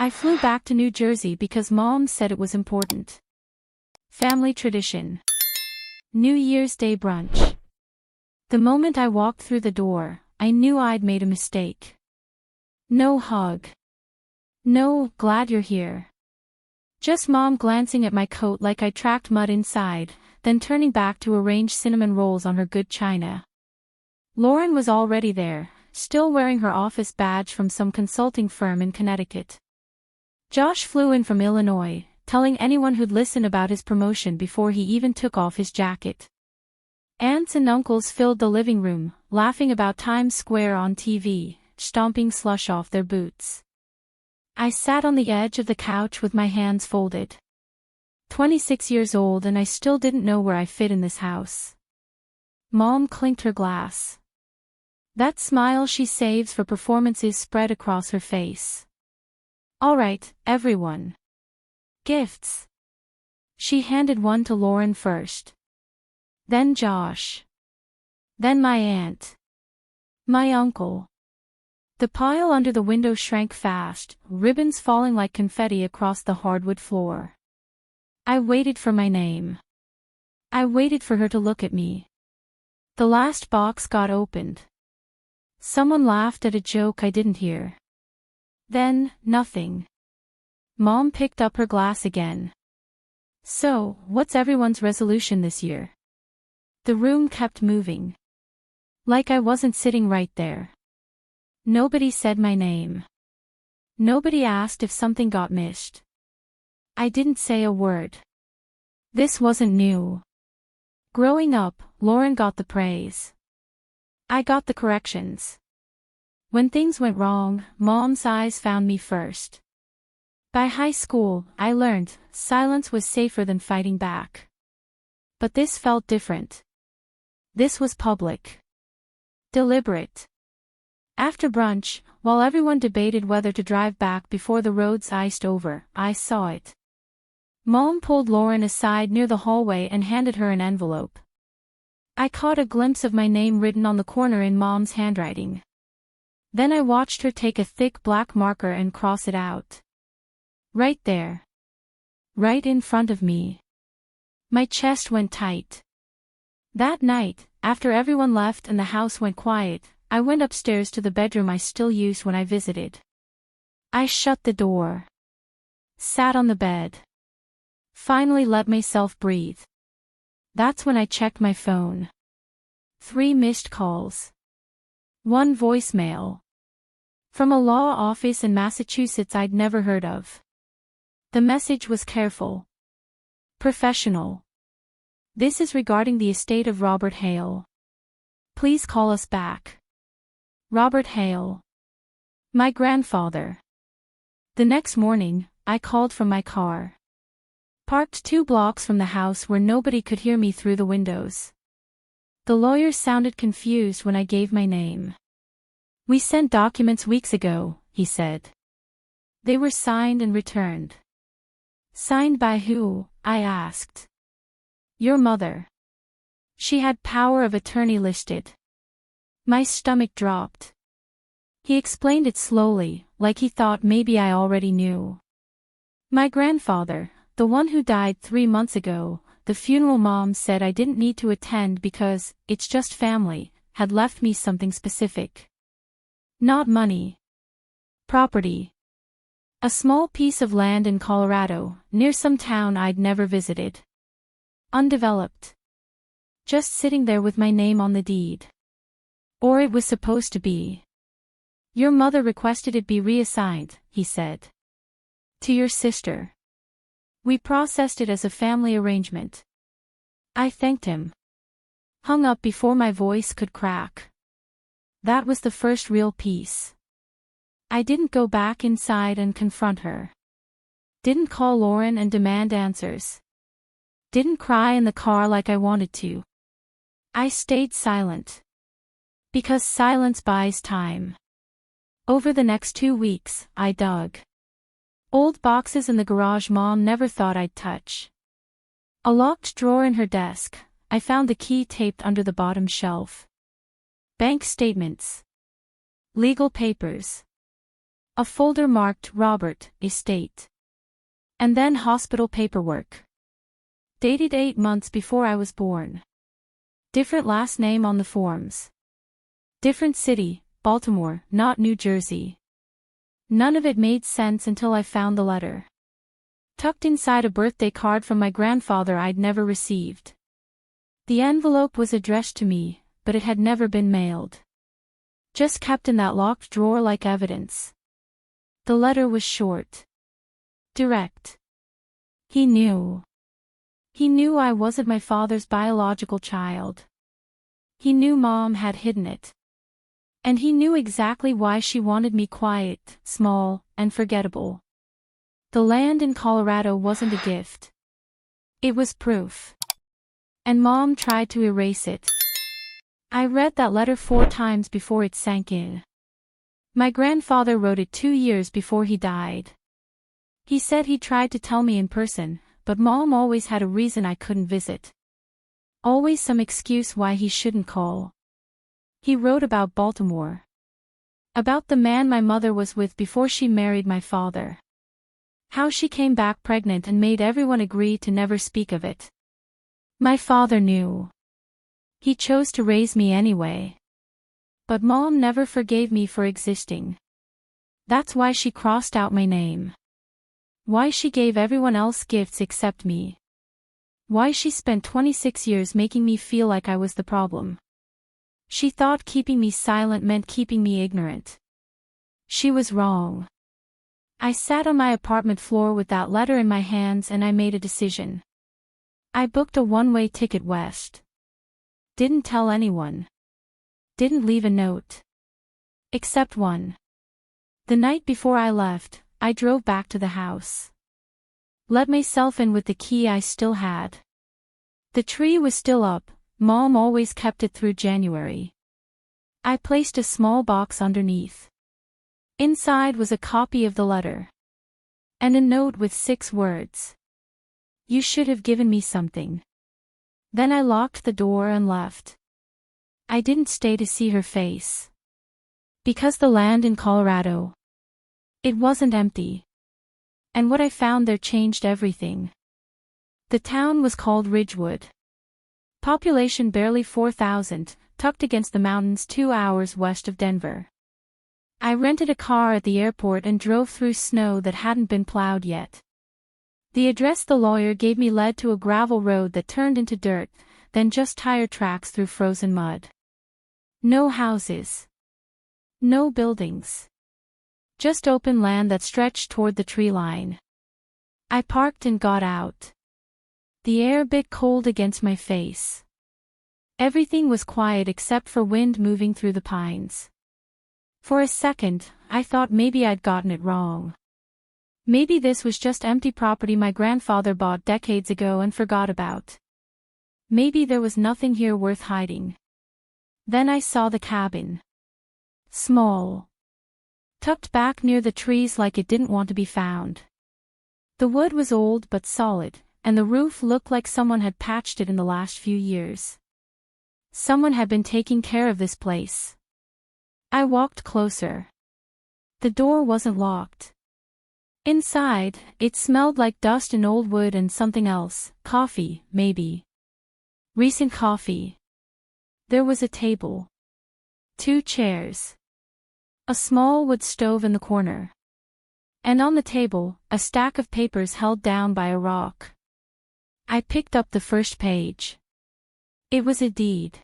I flew back to New Jersey because Mom said it was important. Family tradition. New Year's Day brunch. The moment I walked through the door, I knew I'd made a mistake. No hug. No, glad you're here. Just Mom glancing at my coat like I tracked mud inside, then turning back to arrange cinnamon rolls on her good china. Lauren was already there, still wearing her office badge from some consulting firm in Connecticut. Josh flew in from Illinois, telling anyone who'd listen about his promotion before he even took off his jacket. Aunts and uncles filled the living room, laughing about Times Square on TV, stomping slush off their boots. I sat on the edge of the couch with my hands folded. 26 years old and I still didn't know where I fit in this house. Mom clinked her glass. That smile she saves for performances spread across her face. All right, everyone. Gifts. She handed one to Lauren first. Then Josh. Then my aunt. My uncle. The pile under the window shrank fast, ribbons falling like confetti across the hardwood floor. I waited for my name. I waited for her to look at me. The last box got opened. Someone laughed at a joke I didn't hear. Then, nothing. Mom picked up her glass again. So, what's everyone's resolution this year? The room kept moving. Like I wasn't sitting right there. Nobody said my name. Nobody asked if something got missed. I didn't say a word. This wasn't new. Growing up, Lauren got the praise. I got the corrections. When things went wrong, Mom's eyes found me first. By high school, I learned silence was safer than fighting back. But this felt different. This was public. Deliberate. After brunch, while everyone debated whether to drive back before the roads iced over, I saw it. Mom pulled Lauren aside near the hallway and handed her an envelope. I caught a glimpse of my name written on the corner in Mom's handwriting. Then I watched her take a thick black marker and cross it out. Right there. Right in front of me. My chest went tight. That night, after everyone left and the house went quiet, I went upstairs to the bedroom I still used when I visited. I shut the door. Sat on the bed. Finally let myself breathe. That's when I checked my phone. 3 missed calls. 1 voicemail. From a law office in Massachusetts I'd never heard of. The message was careful. Professional. This is regarding the estate of Robert Hale. Please call us back. Robert Hale. My grandfather. The next morning, I called from my car. Parked 2 blocks from the house where nobody could hear me through the windows. The lawyer sounded confused when I gave my name. We sent documents weeks ago, he said. They were signed and returned. Signed by who? I asked. Your mother. She had power of attorney listed. My stomach dropped. He explained it slowly, like he thought maybe I already knew. My grandfather, the one who died 3 months ago, the funeral Mom said I didn't need to attend because, it's just family, had left me something specific. Not money. Property. A small piece of land in Colorado, near some town I'd never visited. Undeveloped. Just sitting there with my name on the deed. Or it was supposed to be. Your mother requested it be reassigned, he said. To your sister. We processed it as a family arrangement. I thanked him. Hung up before my voice could crack. That was the first real piece. I didn't go back inside and confront her. Didn't call Lauren and demand answers. Didn't cry in the car like I wanted to. I stayed silent. Because silence buys time. Over the next 2 weeks, I dug. Old boxes in the garage Mom never thought I'd touch. A locked drawer in her desk, I found the key taped under the bottom shelf. Bank statements. Legal papers. A folder marked Robert, estate. And then hospital paperwork. Dated 8 months before I was born. Different last name on the forms. Different city, Baltimore, not New Jersey. None of it made sense until I found the letter. Tucked inside a birthday card from my grandfather I'd never received. The envelope was addressed to me, but it had never been mailed. Just kept in that locked drawer like evidence. The letter was short. Direct. He knew. He knew I wasn't my father's biological child. He knew Mom had hidden it. And he knew exactly why she wanted me quiet, small, and forgettable. The land in Colorado wasn't a gift. It was proof. And Mom tried to erase it. I read that letter 4 times before it sank in. My grandfather wrote it 2 years before he died. He said he tried to tell me in person, but Mom always had a reason I couldn't visit. Always some excuse why he shouldn't call. He wrote about Baltimore. About the man my mother was with before she married my father. How she came back pregnant and made everyone agree to never speak of it. My father knew. He chose to raise me anyway. But Mom never forgave me for existing. That's why she crossed out my name. Why she gave everyone else gifts except me. Why she spent 26 years making me feel like I was the problem. She thought keeping me silent meant keeping me ignorant. She was wrong. I sat on my apartment floor with that letter in my hands and I made a decision. I booked a one-way ticket west. Didn't tell anyone. Didn't leave a note. Except one. The night before I left, I drove back to the house. Let myself in with the key I still had. The tree was still up, Mom always kept it through January. I placed a small box underneath. Inside was a copy of the letter. And a note with 6 words. You should have given me something. Then I locked the door and left. I didn't stay to see her face. Because the land in Colorado. It wasn't empty. And what I found there changed everything. The town was called Ridgewood. Population barely 4,000, tucked against the mountains 2 hours west of Denver. I rented a car at the airport and drove through snow that hadn't been plowed yet. The address the lawyer gave me led to a gravel road that turned into dirt, then just tire tracks through frozen mud. No houses. No buildings. Just open land that stretched toward the tree line. I parked and got out. The air bit cold against my face. Everything was quiet except for wind moving through the pines. For a second, I thought maybe I'd gotten it wrong. Maybe this was just empty property my grandfather bought decades ago and forgot about. Maybe there was nothing here worth hiding. Then I saw the cabin. Small. Tucked back near the trees like it didn't want to be found. The wood was old but solid, and the roof looked like someone had patched it in the last few years. Someone had been taking care of this place. I walked closer. The door wasn't locked. Inside, it smelled like dust and old wood and something else, coffee, maybe. Recent coffee. There was a table. 2 chairs. A small wood stove in the corner. And on the table, a stack of papers held down by a rock. I picked up the first page. It was a deed.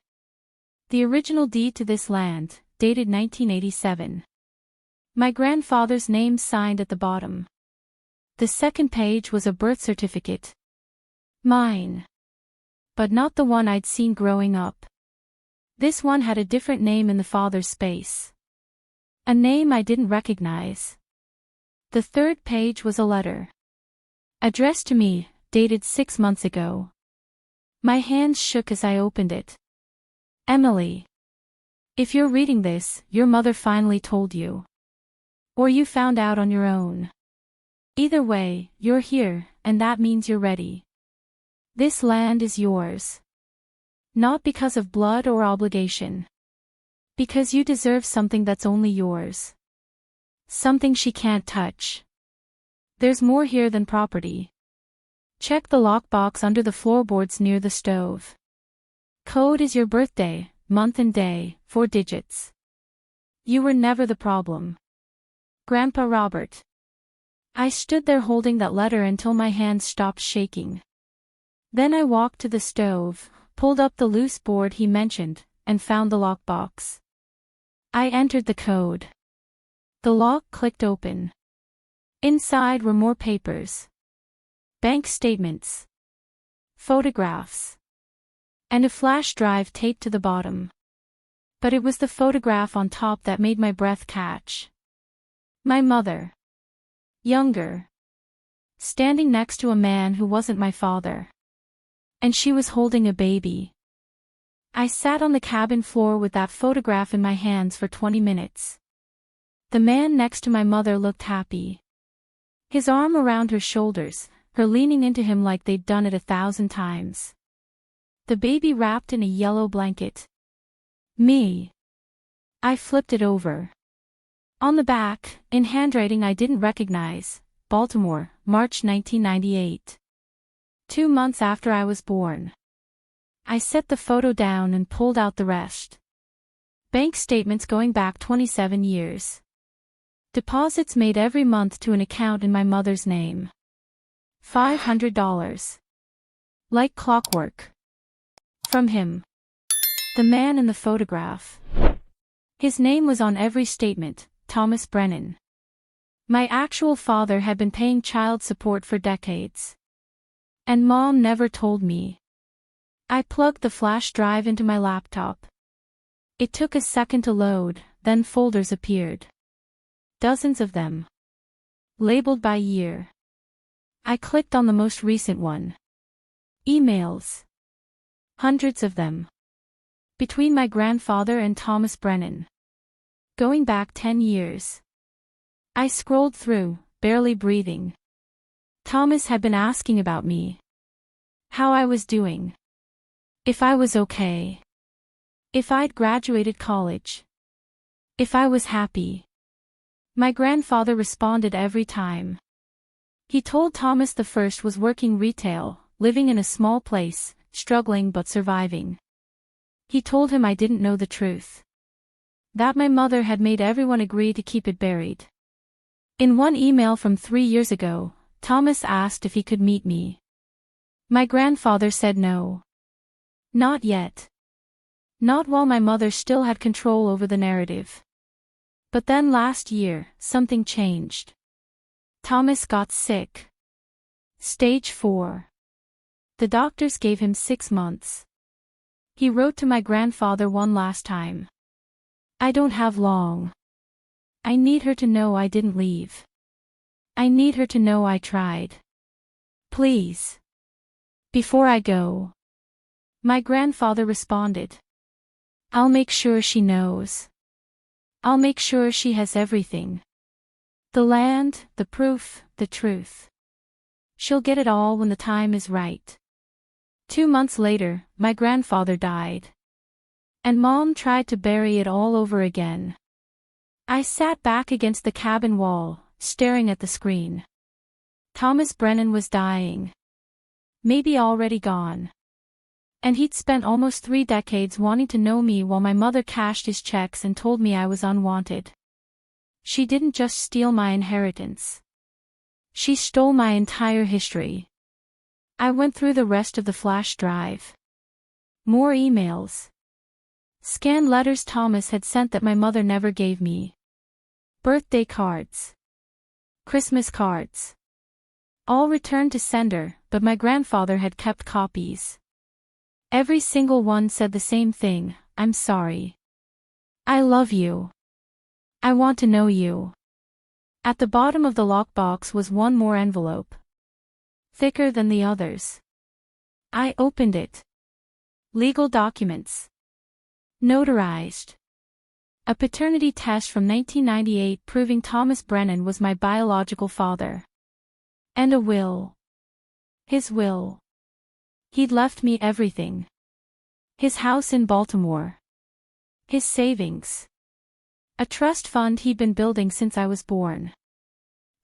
The original deed to this land, dated 1987. My grandfather's name signed at the bottom. The second page was a birth certificate. Mine. But not the one I'd seen growing up. This one had a different name in the father's space. A name I didn't recognize. The third page was a letter. Addressed to me, dated 6 months ago. My hands shook as I opened it. Emily. If you're reading this, your mother finally told you. Or you found out on your own. Either way, you're here, and that means you're ready. This land is yours. Not because of blood or obligation. Because you deserve something that's only yours. Something she can't touch. There's more here than property. Check the lockbox under the floorboards near the stove. Code is your birthday, month and day, 4 digits. You were never the problem. Grandpa Robert. I stood there holding that letter until my hands stopped shaking. Then I walked to the stove, pulled up the loose board he mentioned, and found the lockbox. I entered the code. The lock clicked open. Inside were more papers. Bank statements. Photographs. And a flash drive taped to the bottom. But it was the photograph on top that made my breath catch. My mother. Younger. Standing next to a man who wasn't my father. And she was holding a baby. I sat on the cabin floor with that photograph in my hands for 20 minutes. The man next to my mother looked happy. His arm around her shoulders, her leaning into him like they'd done it 1,000 times. The baby wrapped in a yellow blanket. Me. I flipped it over. On the back, in handwriting I didn't recognize, Baltimore, March 1998. 2 months after I was born. I set the photo down and pulled out the rest. Bank statements going back 27 years. Deposits made every month to an account in my mother's name. $500. Like clockwork. From him. The man in the photograph. His name was on every statement, Thomas Brennan. My actual father had been paying child support for decades. And Mom never told me. I plugged the flash drive into my laptop. It took a second to load, then folders appeared. Dozens of them. Labeled by year. I clicked on the most recent one. Emails. Hundreds of them. Between my grandfather and Thomas Brennan. Going back 10 years. I scrolled through, barely breathing. Thomas had been asking about me. How I was doing. If I was okay. If I'd graduated college. If I was happy. My grandfather responded every time. He told Thomas the first was working retail, living in a small place, struggling but surviving. He told him I didn't know the truth. That my mother had made everyone agree to keep it buried. In one email from 3 years ago, Thomas asked if he could meet me. My grandfather said no. Not yet. Not while my mother still had control over the narrative. But then last year, something changed. Thomas got sick. Stage 4. The doctors gave him 6 months. He wrote to my grandfather one last time. I don't have long. I need her to know I didn't leave. I need her to know I tried. Please. Before I go. My grandfather responded. I'll make sure she knows. I'll make sure she has everything. The land, the proof, the truth. She'll get it all when the time is right. 2 months later, my grandfather died. And Mom tried to bury it all over again. I sat back against the cabin wall, staring at the screen. Thomas Brennan was dying. Maybe already gone. And he'd spent almost 3 decades wanting to know me while my mother cashed his checks and told me I was unwanted. She didn't just steal my inheritance. She stole my entire history. I went through the rest of the flash drive. More emails. Scanned letters Thomas had sent that my mother never gave me. Birthday cards. Christmas cards. All returned to sender, but my grandfather had kept copies. Every single one said the same thing, I'm sorry. I love you. I want to know you. At the bottom of the lockbox was one more envelope. Thicker than the others. I opened it. Legal documents. Notarized. A paternity test from 1998 proving Thomas Brennan was my biological father. And a will. His will. He'd left me everything. His house in Baltimore. His savings. A trust fund he'd been building since I was born.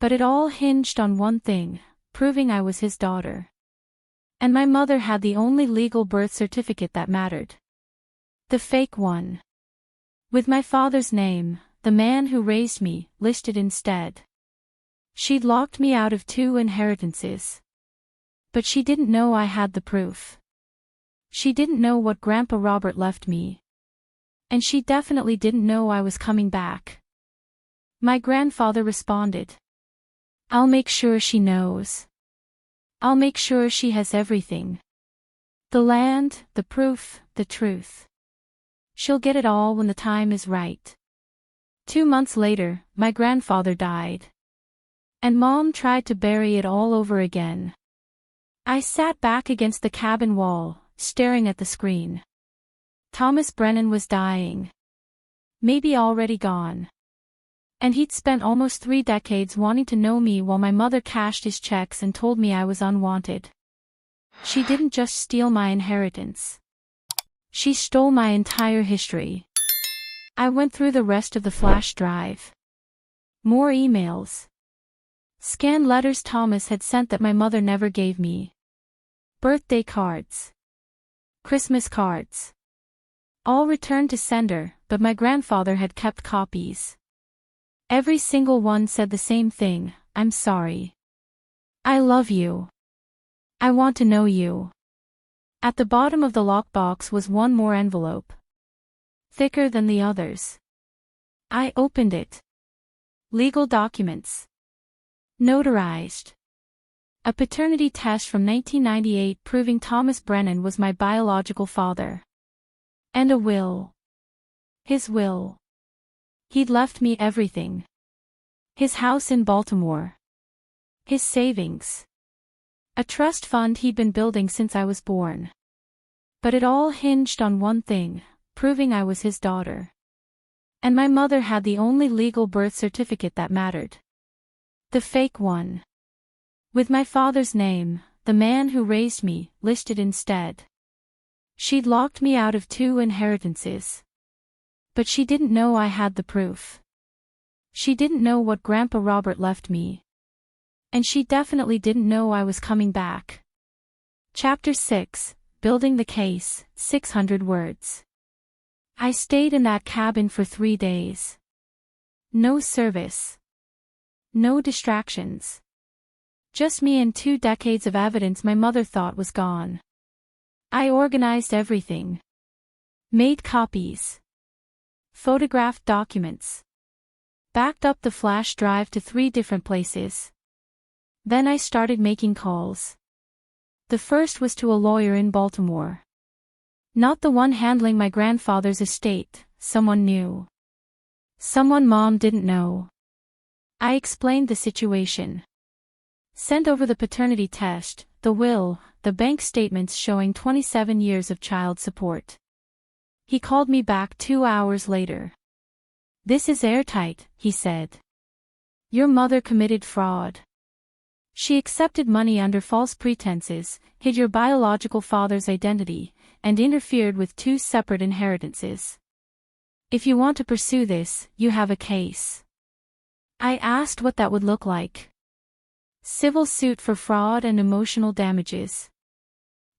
But it all hinged on one thing, proving I was his daughter. And my mother had the only legal birth certificate that mattered. The fake one. With my father's name, the man who raised me, listed instead. She'd locked me out of 2 inheritances. But she didn't know I had the proof. She didn't know what Grandpa Robert left me. And she definitely didn't know I was coming back. My grandfather responded. I'll make sure she knows. I'll make sure she has everything. The land, the proof, the truth. She'll get it all when the time is right. 2 months later, my grandfather died. And Mom tried to bury it all over again. I sat back against the cabin wall, staring at the screen. Thomas Brennan was dying. Maybe already gone. And he'd spent almost 3 decades wanting to know me while my mother cashed his checks and told me I was unwanted. She didn't just steal my inheritance. She stole my entire history. I went through the rest of the flash drive. More emails. Scanned letters Thomas had sent that my mother never gave me. Birthday cards. Christmas cards. All returned to sender, but my grandfather had kept copies. Every single one said the same thing, I'm sorry. I love you. I want to know you. At the bottom of the lockbox was one more envelope. Thicker than the others. I opened it. Legal documents. Notarized. A paternity test from 1998 proving Thomas Brennan was my biological father. And a will. His will. He'd left me everything. His house in Baltimore. His savings. A trust fund he'd been building since I was born. But it all hinged on one thing, proving I was his daughter. And my mother had the only legal birth certificate that mattered. The fake one. With my father's name, the man who raised me, listed instead. She'd locked me out of 2 inheritances. But she didn't know I had the proof. She didn't know what Grandpa Robert left me. And she definitely didn't know I was coming back. Chapter 6, Building the Case, 600 words. I stayed in that cabin for 3 days. No service. No distractions. Just me and 2 decades of evidence my mother thought was gone. I organized everything. Made copies. Photographed documents. Backed up the flash drive to 3 different places. Then I started making calls. The first was to a lawyer in Baltimore. Not the one handling my grandfather's estate, someone new. Someone Mom didn't know. I explained the situation. Sent over the paternity test, the will, the bank statements showing 27 years of child support. He called me back 2 hours later. This is airtight, he said. Your mother committed fraud. She accepted money under false pretenses, hid your biological father's identity, and interfered with 2 separate inheritances. If you want to pursue this, you have a case. I asked what that would look like. Civil suit for fraud and emotional damages.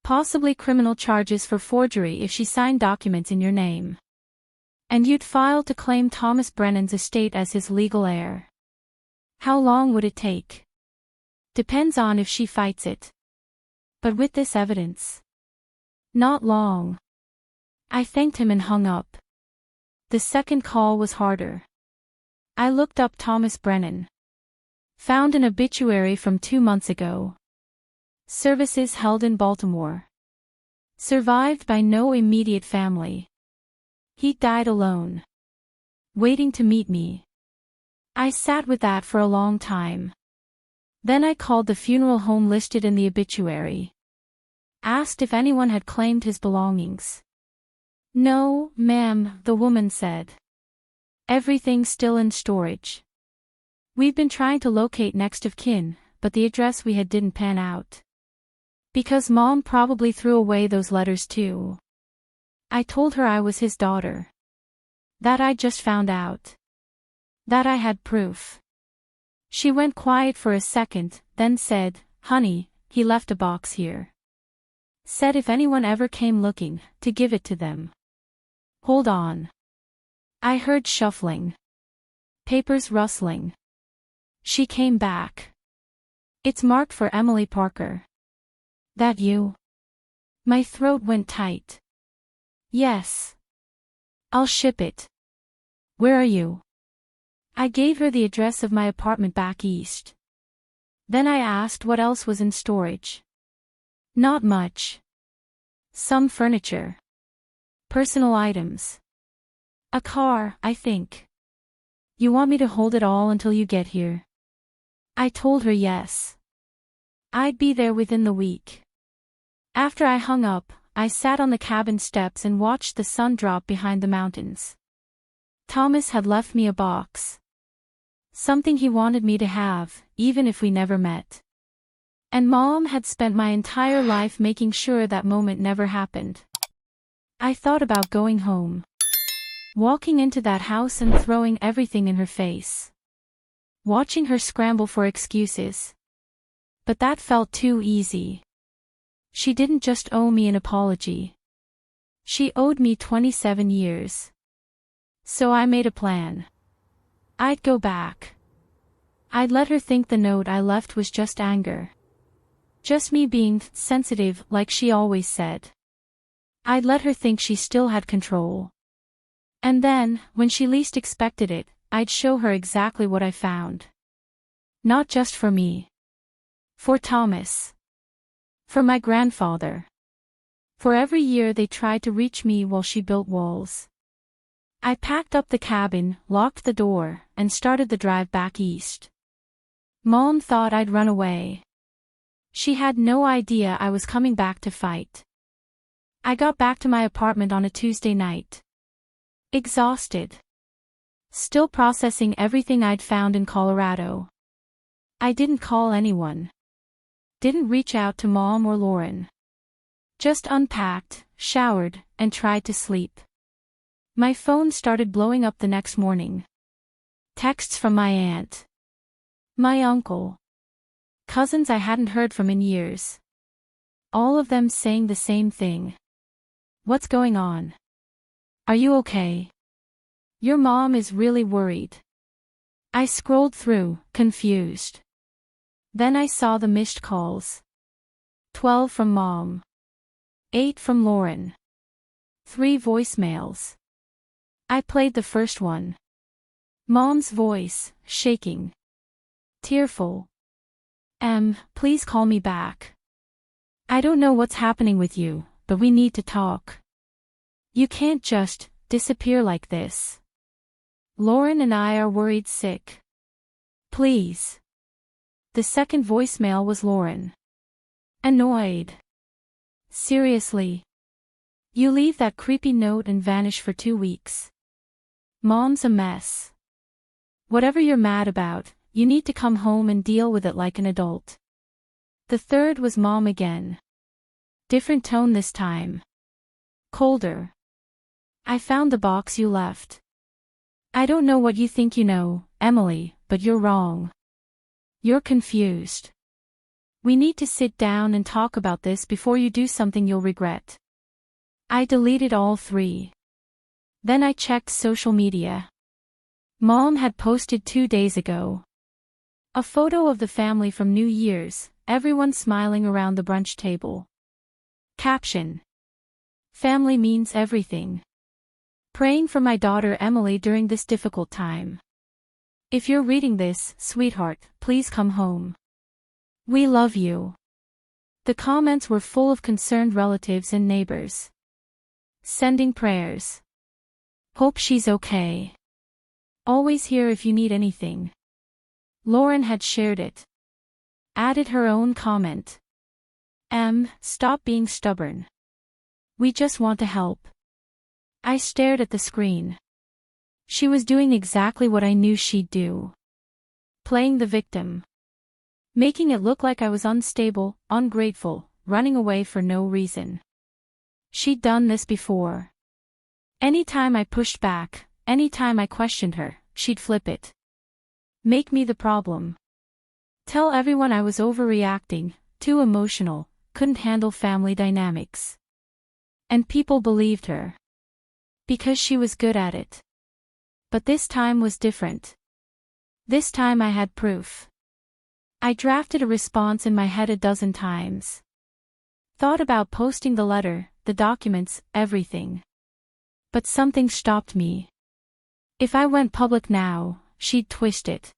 Possibly criminal charges for forgery if she signed documents in your name. And you'd file to claim Thomas Brennan's estate as his legal heir. How long would it take? Depends on if she fights it. But with this evidence. Not long. I thanked him and hung up. The second call was harder. I looked up Thomas Brennan. Found an obituary from 2 months ago. Services held in Baltimore. Survived by no immediate family. He died alone. Waiting to meet me. I sat with that for a long time. Then I called the funeral home listed in the obituary. Asked if anyone had claimed his belongings. No, ma'am, the woman said. Everything's still in storage. We've been trying to locate next of kin, but the address we had didn't pan out. Because Mom probably threw away those letters too. I told her I was his daughter. That I just found out. That I had proof. She went quiet for a second, then said, "Honey, he left a box here. Said if anyone ever came looking, to give it to them." Hold on. I heard shuffling. Papers rustling. She came back. "It's marked for Emily Parker." "That you?" My throat went tight. "Yes. I'll ship it." "Where are you?" I gave her the address of my apartment back east. Then I asked what else was in storage. "Not much. Some furniture. Personal items. A car, I think." "You want me to hold it all until you get here?" I told her yes. I'd be there within the week. After I hung up, I sat on the cabin steps and watched the sun drop behind the mountains. Thomas had left me a box. Something he wanted me to have, even if we never met. And Mom had spent my entire life making sure that moment never happened. I thought about going home. Walking into that house and throwing everything in her face. Watching her scramble for excuses. But that felt too easy. She didn't just owe me an apology. She owed me 27 years. So I made a plan. I'd go back. I'd let her think the note I left was just anger. Just me being sensitive, like she always said. I'd let her think she still had control. And then, when she least expected it, I'd show her exactly what I found. Not just for me. For Thomas. For my grandfather. For every year they tried to reach me while she built walls. I packed up the cabin, locked the door, and started the drive back east. Mom thought I'd run away. She had no idea I was coming back to fight. I got back to my apartment on a Tuesday night. Exhausted. Still processing everything I'd found in Colorado. I didn't call anyone. Didn't reach out to Mom or Lauren. Just unpacked, showered, and tried to sleep. My phone started blowing up the next morning. Texts from my aunt. My uncle. Cousins I hadn't heard from in years. All of them saying the same thing. "What's going on? Are you okay? Your mom is really worried." I scrolled through, confused. Then I saw the missed calls. 12 from Mom. 8 from Lauren. 3 voicemails. I played the first one. Mom's voice, shaking. Tearful. Please call me back. I don't know what's happening with you, but we need to talk. You can't just disappear like this. Lauren and I are worried sick. Please. The second voicemail was Lauren. Annoyed. Seriously. You leave that creepy note and vanish for 2 weeks. Mom's a mess. Whatever you're mad about, you need to come home and deal with it like an adult. The third was Mom again. Different tone this time. Colder. I found the box you left. I don't know what you think you know, Emily, but you're wrong. You're confused. We need to sit down and talk about this before you do something you'll regret. I deleted all 3. Then I checked social media. Mom had posted 2 days ago. A photo of the family from New Year's, everyone smiling around the brunch table. Caption. Family means everything. Praying for my daughter Emily during this difficult time. If you're reading this, sweetheart, please come home. We love you. The comments were full of concerned relatives and neighbors. Sending prayers. Hope she's okay. Always here if you need anything. Lauren had shared it. Added her own comment. Stop being stubborn. We just want to help. I stared at the screen. She was doing exactly what I knew she'd do. Playing the victim. Making it look like I was unstable, ungrateful, running away for no reason. She'd done this before. Anytime I pushed back, anytime I questioned her, she'd flip it. Make me the problem. Tell everyone I was overreacting, too emotional, couldn't handle family dynamics. And people believed her. Because she was good at it. But this time was different. This time I had proof. I drafted a response in my head a dozen times. Thought about posting the letter, the documents, everything. But something stopped me. If I went public now, she'd twist it.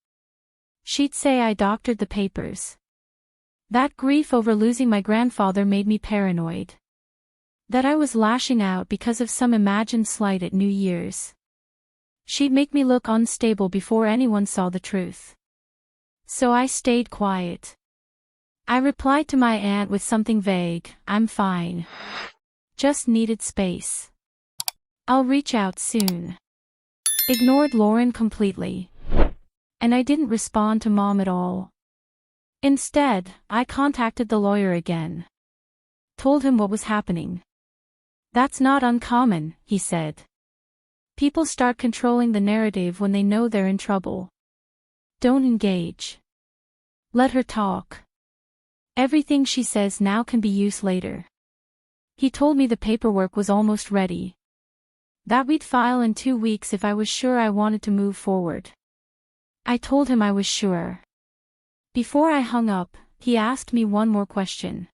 She'd say I doctored the papers. That grief over losing my grandfather made me paranoid. That I was lashing out because of some imagined slight at New Year's. She'd make me look unstable before anyone saw the truth. So I stayed quiet. I replied to my aunt with something vague, I'm fine. Just needed space. I'll reach out soon. Ignored Lauren completely. And I didn't respond to Mom at all. Instead, I contacted the lawyer again. Told him what was happening. That's not uncommon, he said. People start controlling the narrative when they know they're in trouble. Don't engage. Let her talk. Everything she says now can be used later. He told me the paperwork was almost ready. That we'd file in 2 weeks if I was sure I wanted to move forward. I told him I was sure. Before I hung up, he asked me one more question.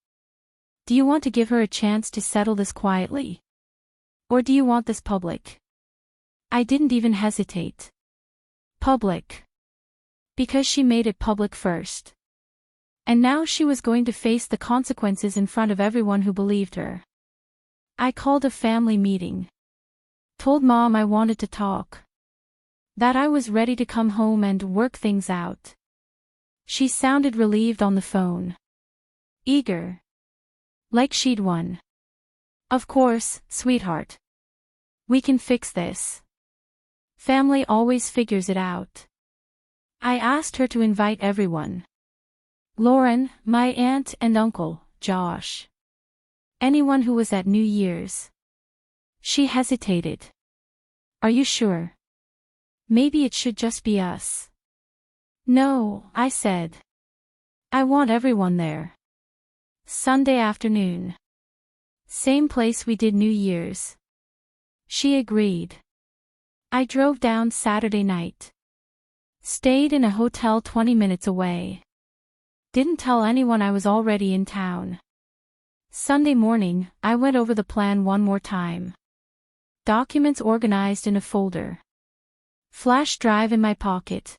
Do you want to give her a chance to settle this quietly? Or do you want this public? I didn't even hesitate. Public. Because she made it public first. And now she was going to face the consequences in front of everyone who believed her. I called a family meeting. Told Mom I wanted to talk. That I was ready to come home and work things out. She sounded relieved on the phone. Eager. Like she'd won. Of course, sweetheart. We can fix this. Family always figures it out. I asked her to invite everyone. Lauren, my aunt and uncle, Josh. Anyone who was at New Year's. She hesitated. Are you sure? Maybe it should just be us. No, I said. I want everyone there. Sunday afternoon. Same place we did New Year's. She agreed. I drove down Saturday night. Stayed in a hotel 20 minutes away. Didn't tell anyone I was already in town. Sunday morning, I went over the plan one more time. Documents organized in a folder. Flash drive in my pocket.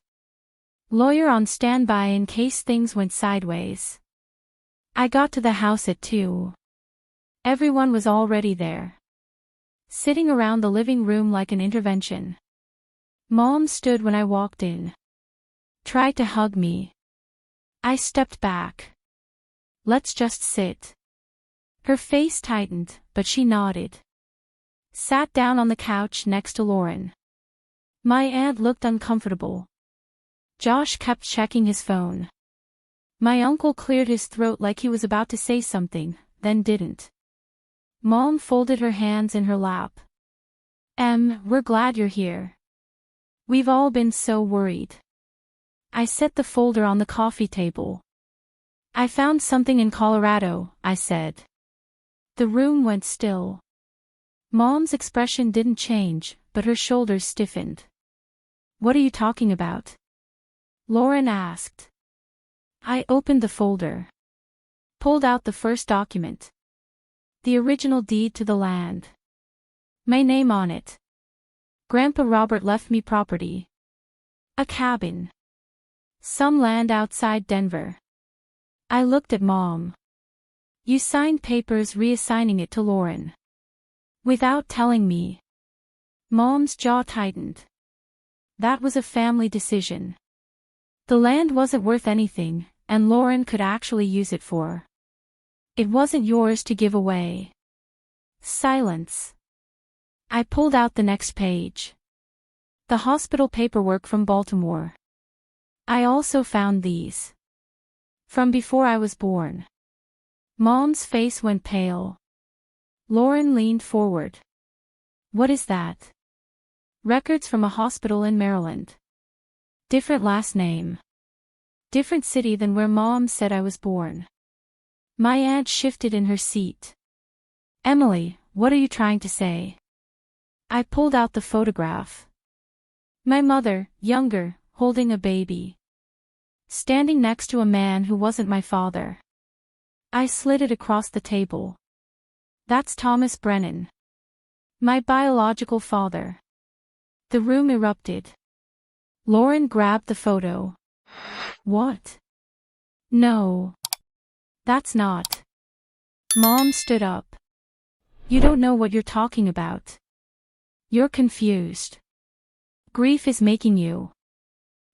Lawyer on standby in case things went sideways. I got to the house at 2. Everyone was already there. Sitting around the living room like an intervention. Mom stood when I walked in. Tried to hug me. I stepped back. Let's just sit. Her face tightened, but she nodded. Sat down on the couch next to Lauren. My aunt looked uncomfortable. Josh kept checking his phone. My uncle cleared his throat like he was about to say something, then didn't. Mom folded her hands in her lap. We're glad you're here. We've all been so worried. I set the folder on the coffee table. I found something in Colorado, I said. The room went still. Mom's expression didn't change, but her shoulders stiffened. What are you talking about? Lauren asked. I opened the folder. Pulled out the first document. The original deed to the land. My name on it. Grandpa Robert left me property. A cabin. Some land outside Denver. I looked at Mom. You signed papers reassigning it to Lauren. Without telling me. Mom's jaw tightened. That was a family decision. The land wasn't worth anything, and Lauren could actually use it for. It wasn't yours to give away. Silence. I pulled out the next page. The hospital paperwork from Baltimore. I also found these. From before I was born. Mom's face went pale. Lauren leaned forward. What is that? Records from a hospital in Maryland. Different last name. Different city than where Mom said I was born. My aunt shifted in her seat. Emily, what are you trying to say? I pulled out the photograph. My mother, younger, holding a baby. Standing next to a man who wasn't my father. I slid it across the table. That's Thomas Brennan. My biological father. The room erupted. Lauren grabbed the photo. What? No. That's not. Mom stood up. You don't know what you're talking about. You're confused. Grief is making you.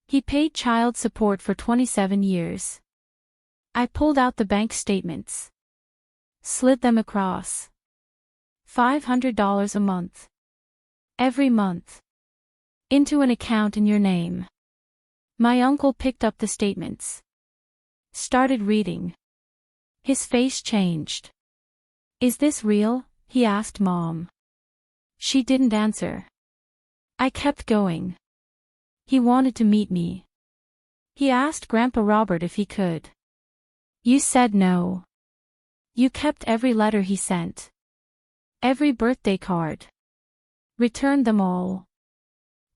He paid child support for 27 years. I pulled out the bank statements. Slid them across. $500 a month. Every month. Into an account in your name. My uncle picked up the statements. Started reading. His face changed. Is this real? He asked Mom. She didn't answer. I kept going. He wanted to meet me. He asked Grandpa Robert if he could. You said no. You kept every letter he sent. Every birthday card. Returned them all.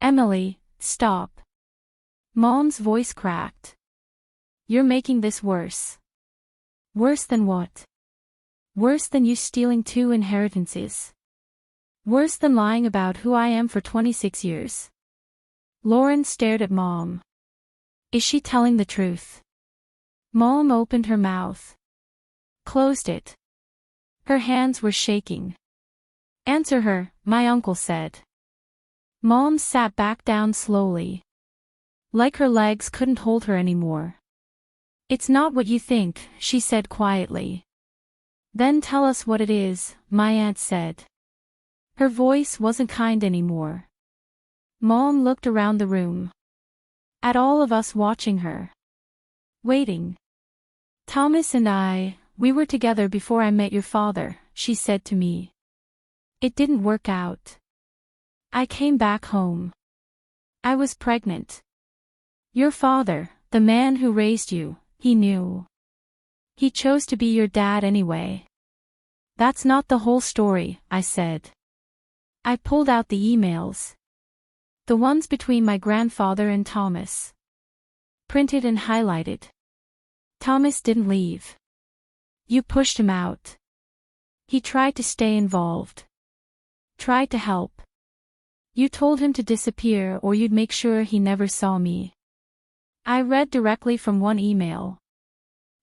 Emily, stop. Mom's voice cracked. You're making this worse. Worse than what? Worse than you stealing 2 inheritances. Worse than lying about who I am for 26 years. Lauren stared at Mom. Is she telling the truth? Mom opened her mouth. Closed it. Her hands were shaking. Answer her, my uncle said. Mom sat back down slowly. Like her legs couldn't hold her anymore. It's not what you think, she said quietly. Then tell us what it is, my aunt said. Her voice wasn't kind anymore. Mom looked around the room. At all of us watching her. Waiting. Thomas and we were together before I met your father, she said to me. It didn't work out. I came back home. I was pregnant. Your father, the man who raised you, he knew. He chose to be your dad anyway. That's not the whole story, I said. I pulled out the emails. The ones between my grandfather and Thomas. Printed and highlighted. Thomas didn't leave. You pushed him out. He tried to stay involved. Tried to help. You told him to disappear or you'd make sure he never saw me. I read directly from one email.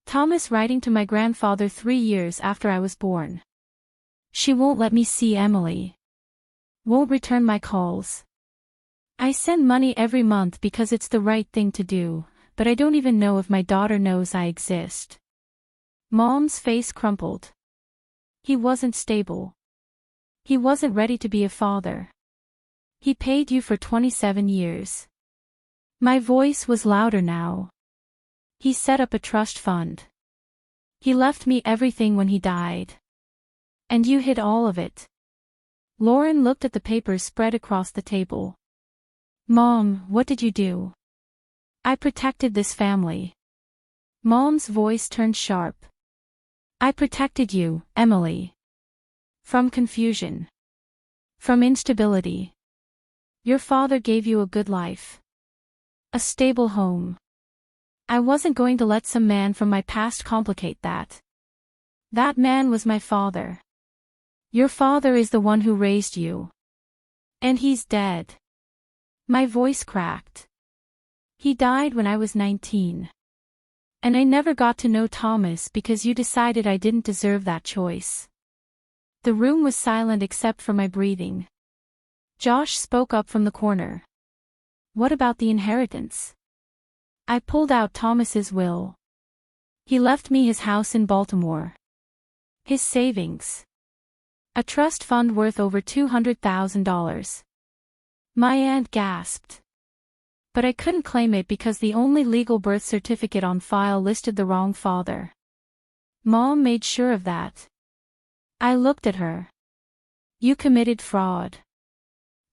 Thomas writing to my grandfather 3 years after I was born. She won't let me see Emily. Won't return my calls. I send money every month because it's the right thing to do, but I don't even know if my daughter knows I exist. Mom's face crumpled. He wasn't stable. He wasn't ready to be a father. He paid you for 27 years. My voice was louder now. He set up a trust fund. He left me everything when he died. And you hid all of it. Lauren looked at the papers spread across the table. Mom, what did you do? I protected this family. Mom's voice turned sharp. I protected you, Emily. From confusion. From instability. Your father gave you a good life. A stable home. I wasn't going to let some man from my past complicate that. That man was my father. Your father is the one who raised you. And he's dead. My voice cracked. He died when I was 19. And I never got to know Thomas because you decided I didn't deserve that choice. The room was silent except for my breathing. Josh spoke up from the corner. What about the inheritance? I pulled out Thomas's will. He left me his house in Baltimore. His savings. A trust fund worth over $200,000. My aunt gasped. But I couldn't claim it because the only legal birth certificate on file listed the wrong father. Mom made sure of that. I looked at her. You committed fraud.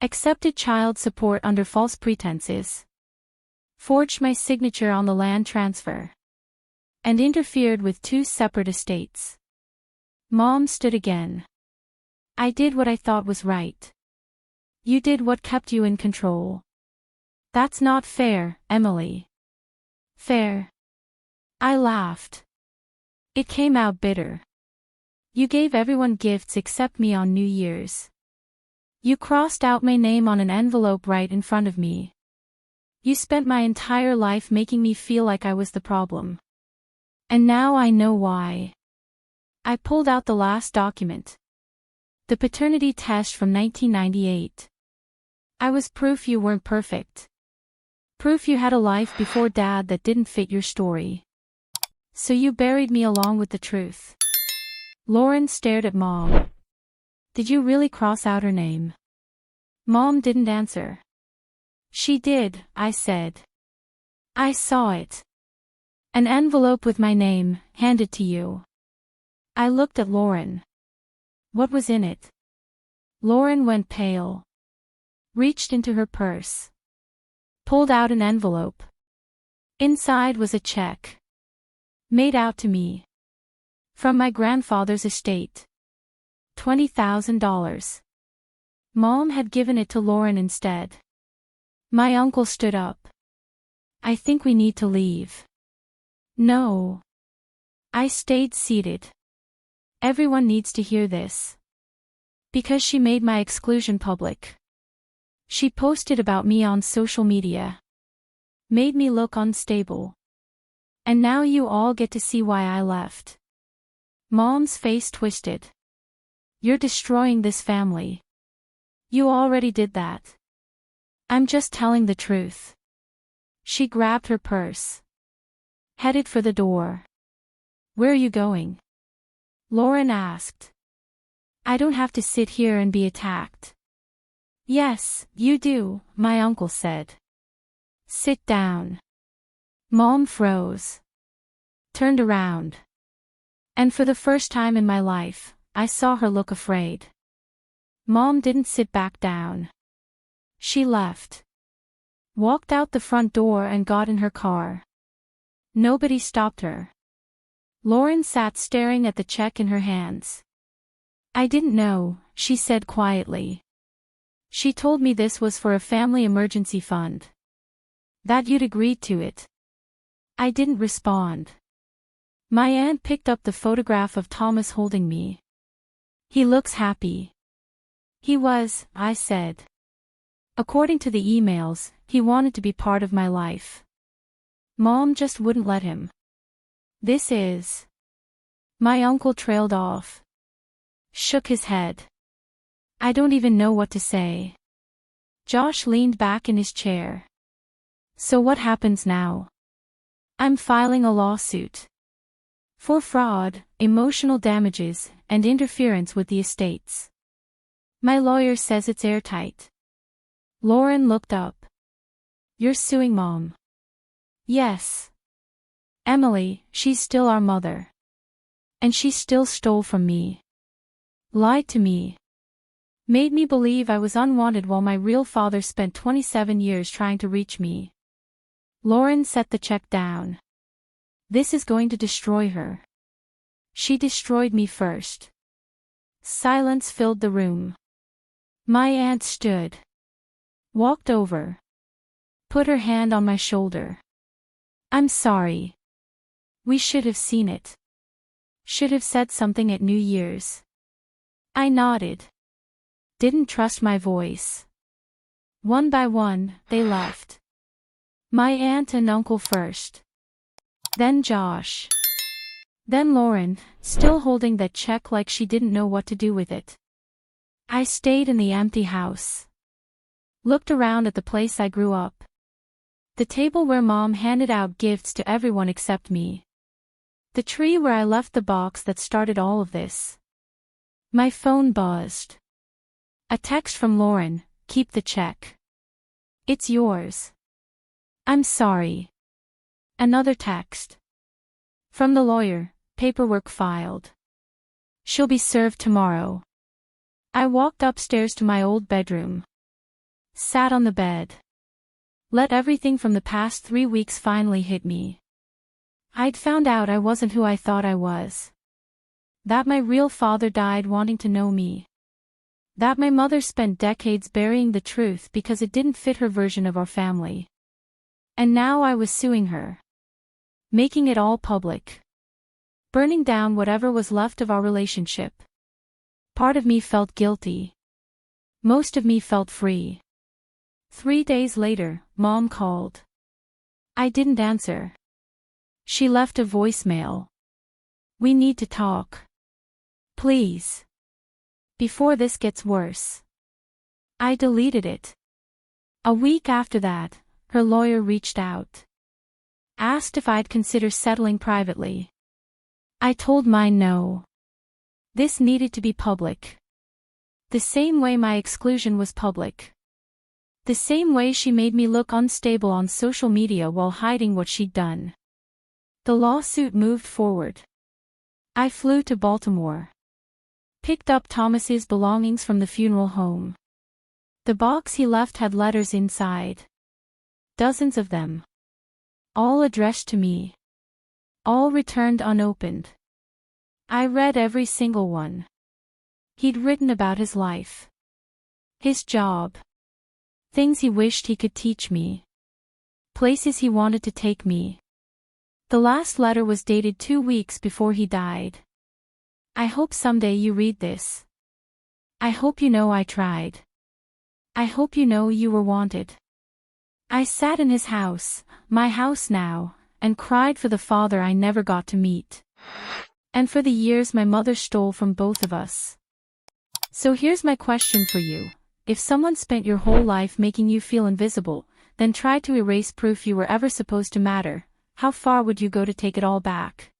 Accepted child support under false pretenses. Forged my signature on the land transfer. And interfered with 2 separate estates. Mom stood again. I did what I thought was right. You did what kept you in control. That's not fair, Emily. Fair? I laughed. It came out bitter. You gave everyone gifts except me on New Year's. You crossed out my name on an envelope right in front of me. You spent my entire life making me feel like I was the problem. And now I know why. I pulled out the last document. The paternity test from 1998. I was proof you weren't perfect. Proof you had a life before Dad that didn't fit your story. So you buried me along with the truth. Lauren stared at Mom. Did you really cross out her name? Mom didn't answer. She did, I said. I saw it. An envelope with my name, handed to you. I looked at Lauren. What was in it? Lauren went pale. Reached into her purse. Pulled out an envelope. Inside was a check. Made out to me. From my grandfather's estate. $20,000. Mom had given it to Lauren instead. My uncle stood up. I think we need to leave. No. I stayed seated. Everyone needs to hear this. Because she made my exclusion public. She posted about me on social media. Made me look unstable. And now you all get to see why I left. Mom's face twisted. You're destroying this family. You already did that. I'm just telling the truth. She grabbed her purse. Headed for the door. Where are you going? Lauren asked. I don't have to sit here and be attacked. Yes, you do, my uncle said. Sit down. Mom froze. Turned around. And for the first time in my life, I saw her look afraid. Mom didn't sit back down. She left. Walked out the front door and got in her car. Nobody stopped her. Lauren sat staring at the check in her hands. I didn't know, she said quietly. She told me this was for a family emergency fund. That you'd agreed to it. I didn't respond. My aunt picked up the photograph of Thomas holding me. He looks happy. He was, I said. According to the emails, he wanted to be part of my life. Mom just wouldn't let him. This is. My uncle trailed off. Shook his head. I don't even know what to say. Josh leaned back in his chair. So what happens now? I'm filing a lawsuit. For fraud, emotional damages, and interference with the estates. My lawyer says it's airtight. Lauren looked up. You're suing Mom? Yes. Emily, she's still our mother. And she still stole from me. Lied to me. Made me believe I was unwanted while my real father spent 27 years trying to reach me. Lauren set the check down. This is going to destroy her. She destroyed me first. Silence filled the room. My aunt stood. Walked over. Put her hand on my shoulder. I'm sorry. We should have seen it. Should have said something at New Year's. I nodded. Didn't trust my voice. One by one, they left. My aunt and uncle first. Then Josh. Then Lauren, still holding that check like she didn't know what to do with it. I stayed in the empty house. Looked around at the place I grew up. The table where Mom handed out gifts to everyone except me. The tree where I left the box that started all of this. My phone buzzed. A text from Lauren, keep the check. It's yours. I'm sorry. Another text. From the lawyer, paperwork filed. She'll be served tomorrow. I walked upstairs to my old bedroom. Sat on the bed. Let everything from the past 3 weeks finally hit me. I'd found out I wasn't who I thought I was. That my real father died wanting to know me. That my mother spent decades burying the truth because it didn't fit her version of our family. And now I was suing her. Making it all public. Burning down whatever was left of our relationship. Part of me felt guilty. Most of me felt free. 3 days later, Mom called. I didn't answer. She left a voicemail. We need to talk. Please. Before this gets worse. I deleted it. A week after that, her lawyer reached out. Asked if I'd consider settling privately. I told mine no. This needed to be public. The same way my exclusion was public. The same way she made me look unstable on social media while hiding what she'd done. The lawsuit moved forward. I flew to Baltimore. Picked up Thomas's belongings from the funeral home. The box he left had letters inside. Dozens of them. All addressed to me. All returned unopened. I read every single one. He'd written about his life. His job. Things he wished he could teach me. Places he wanted to take me. The last letter was dated 2 weeks before he died. I hope someday you read this. I hope you know I tried. I hope you know you were wanted. I sat in his house, my house now, and cried for the father I never got to meet. And for the years my mother stole from both of us. So here's my question for you. If someone spent your whole life making you feel invisible, then tried to erase proof you were ever supposed to matter, how far would you go to take it all back?